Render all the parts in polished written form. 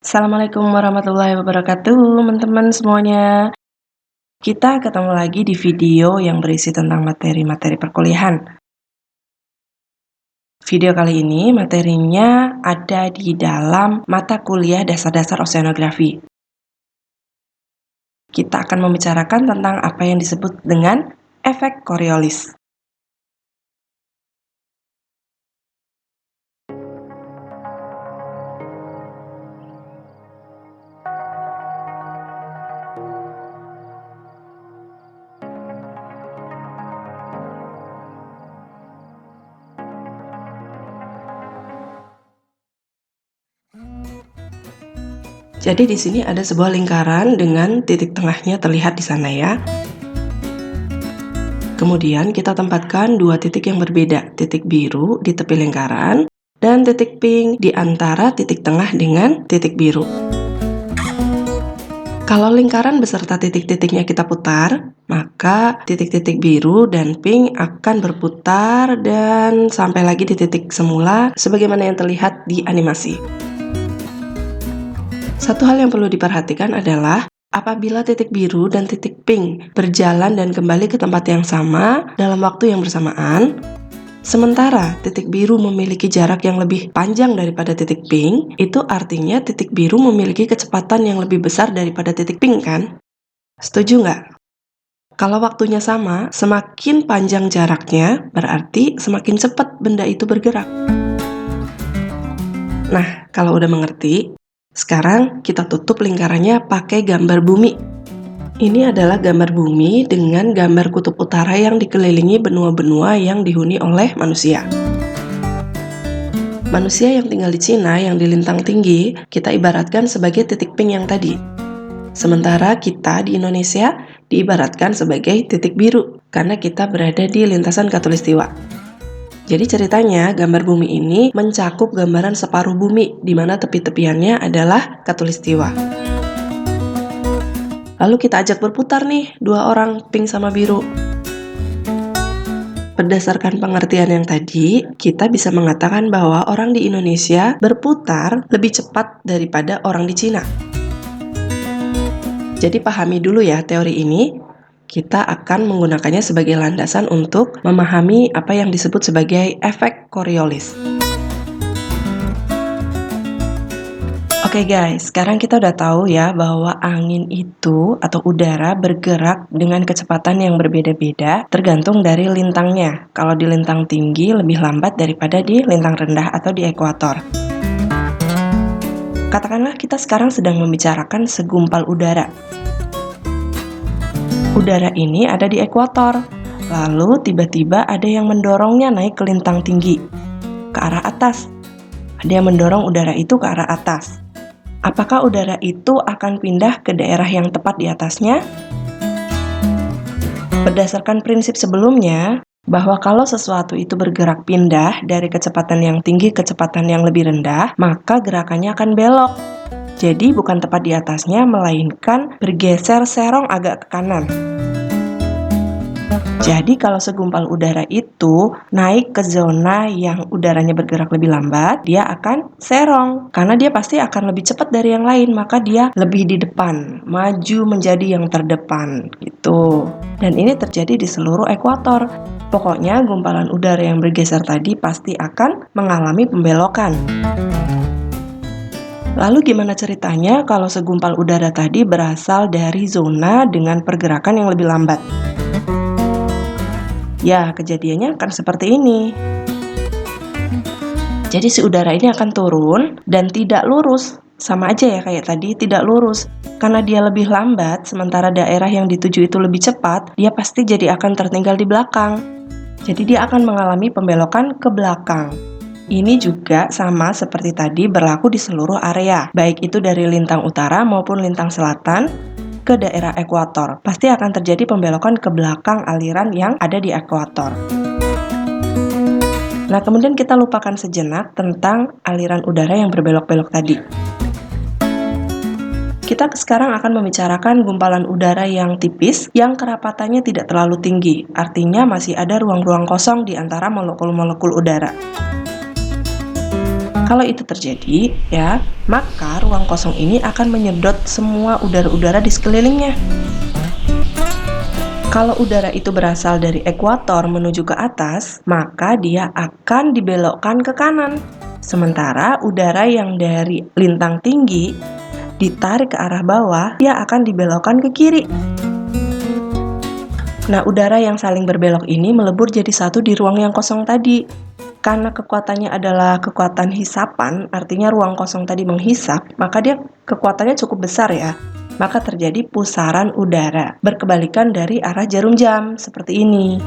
Assalamualaikum warahmatullahi wabarakatuh, teman-teman semuanya. Kita ketemu lagi di video yang berisi tentang materi-materi perkuliahan. Video kali ini materinya ada di dalam mata kuliah dasar-dasar oceanografi. Kita akan membicarakan tentang apa yang disebut dengan efek Coriolis. Jadi di sini ada sebuah lingkaran dengan titik tengahnya terlihat di sana ya. Kemudian kita tempatkan dua titik yang berbeda, titik biru di tepi lingkaran dan titik pink di antara titik tengah dengan titik biru. Kalau lingkaran beserta titik-titiknya kita putar, maka titik-titik biru dan pink akan berputar dan sampai lagi di titik semula sebagaimana yang terlihat di animasi. Satu hal yang perlu diperhatikan adalah apabila titik biru dan titik pink berjalan dan kembali ke tempat yang sama dalam waktu yang bersamaan, sementara titik biru memiliki jarak yang lebih panjang daripada titik pink, itu artinya titik biru memiliki kecepatan yang lebih besar daripada titik pink kan? Setuju nggak? Kalau waktunya sama, semakin panjang jaraknya, berarti semakin cepat benda itu bergerak. Nah, kalau udah mengerti, sekarang kita tutup lingkarannya pakai gambar bumi. Ini adalah gambar bumi dengan gambar kutub utara yang dikelilingi benua-benua yang dihuni oleh manusia. Manusia yang tinggal di Cina yang di lintang tinggi, kita ibaratkan sebagai titik pink yang tadi. Sementara kita di Indonesia diibaratkan sebagai titik biru, karena kita berada di lintasan Khatulistiwa. Jadi ceritanya, gambar bumi ini mencakup gambaran separuh bumi, di mana tepi-tepiannya adalah Khatulistiwa. Lalu kita ajak berputar nih, dua orang, pink sama biru. Berdasarkan pengertian yang tadi, kita bisa mengatakan bahwa orang di Indonesia berputar lebih cepat daripada orang di Cina. Jadi pahami dulu ya teori ini. Kita akan menggunakannya sebagai landasan untuk memahami apa yang disebut sebagai efek Coriolis. Oke guys, sekarang kita udah tahu ya bahwa angin itu atau udara bergerak dengan kecepatan yang berbeda-beda tergantung dari lintangnya. Kalau di lintang tinggi lebih lambat daripada di lintang rendah atau di ekuator. Katakanlah kita sekarang sedang membicarakan segumpal udara. Udara ini ada di ekuator, lalu tiba-tiba ada yang mendorongnya naik ke lintang tinggi, ke arah atas. Ada yang mendorong udara itu ke arah atas. Apakah udara itu akan pindah ke daerah yang tepat di atasnya? Berdasarkan prinsip sebelumnya, bahwa kalau sesuatu itu bergerak pindah dari kecepatan yang tinggi ke kecepatan yang lebih rendah, maka gerakannya akan belok. Jadi bukan tepat di atasnya, melainkan bergeser serong agak ke kanan. Jadi kalau segumpal udara itu naik ke zona yang udaranya bergerak lebih lambat, dia akan serong. Karena dia pasti akan lebih cepat dari yang lain, maka dia lebih di depan, maju menjadi yang terdepan gitu. Dan ini terjadi di seluruh ekuator. Pokoknya gumpalan udara yang bergeser tadi pasti akan mengalami pembelokan. Lalu gimana ceritanya kalau segumpal udara tadi berasal dari zona dengan pergerakan yang lebih lambat? Ya, kejadiannya akan seperti ini. Jadi si udara ini akan turun dan tidak lurus. Sama aja ya kayak tadi, tidak lurus. Karena dia lebih lambat, sementara daerah yang dituju itu lebih cepat, dia pasti jadi akan tertinggal di belakang. Jadi dia akan mengalami pembelokan ke belakang. Ini juga sama seperti tadi berlaku di seluruh area, baik itu dari lintang utara maupun lintang selatan ke daerah ekuator. Pasti akan terjadi pembelokan ke belakang aliran yang ada di ekuator. Nah, kemudian kita lupakan sejenak tentang aliran udara yang berbelok-belok tadi. Kita sekarang akan membicarakan gumpalan udara yang tipis, yang kerapatannya tidak terlalu tinggi, artinya masih ada ruang-ruang kosong di antara molekul-molekul udara. Kalau itu terjadi, ya, maka ruang kosong ini akan menyedot semua udara-udara di sekelilingnya. Kalau udara itu berasal dari ekuator menuju ke atas, maka dia akan dibelokkan ke kanan. Sementara udara yang dari lintang tinggi ditarik ke arah bawah, dia akan dibelokkan ke kiri. Nah, udara yang saling berbelok ini melebur jadi satu di ruang yang kosong tadi. Karena kekuatannya adalah kekuatan hisapan, artinya ruang kosong tadi menghisap, maka dia kekuatannya cukup besar ya. Maka terjadi pusaran udara, berkebalikan dari arah jarum jam, seperti ini.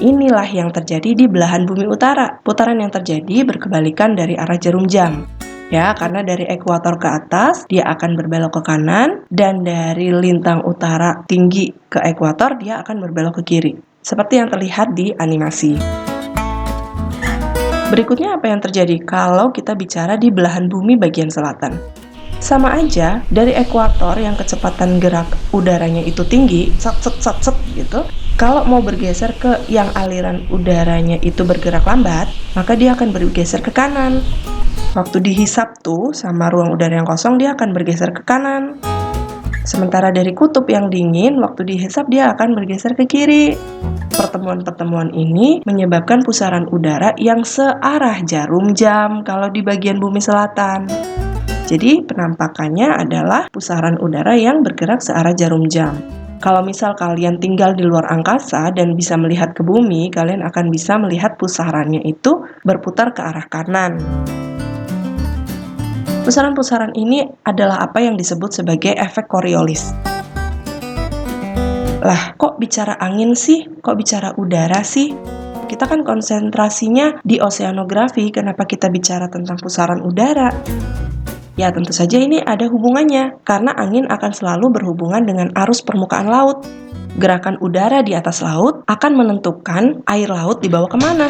Inilah yang terjadi di belahan bumi utara. Putaran yang terjadi berkebalikan dari arah jarum jam. Ya, karena dari ekuator ke atas, dia akan berbelok ke kanan, dan dari lintang utara tinggi ke ekuator, dia akan berbelok ke kiri. Seperti yang terlihat di animasi. Berikutnya apa yang terjadi kalau kita bicara di belahan bumi bagian selatan? Sama aja, dari ekuator yang kecepatan gerak udaranya itu tinggi, set gitu. Kalau mau bergeser ke yang aliran udaranya itu bergerak lambat, maka dia akan bergeser ke kanan. Waktu dihisap tuh sama ruang udara yang kosong, dia akan bergeser ke kanan. Sementara dari kutub yang dingin, waktu dihisap dia akan bergeser ke kiri. Pertemuan-pertemuan ini menyebabkan pusaran udara yang searah jarum jam kalau di bagian bumi selatan. Jadi penampakannya adalah pusaran udara yang bergerak searah jarum jam. Kalau misal kalian tinggal di luar angkasa dan bisa melihat ke bumi, kalian akan bisa melihat pusarannya itu berputar ke arah kanan. Pusaran-pusaran ini adalah apa yang disebut sebagai efek Coriolis. Lah, kok bicara angin sih? Kok bicara udara sih? Kita kan konsentrasinya di oseanografi, kenapa kita bicara tentang pusaran udara? Ya, tentu saja ini ada hubungannya, karena angin akan selalu berhubungan dengan arus permukaan laut. Gerakan udara di atas laut akan menentukan air laut dibawa kemana.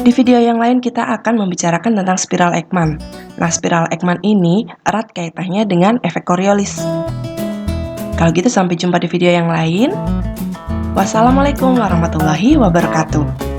Di video yang lain kita akan membicarakan tentang spiral Ekman. Nah, spiral Ekman ini erat kaitannya dengan efek Coriolis. Kalau gitu sampai jumpa di video yang lain. Wassalamualaikum warahmatullahi wabarakatuh.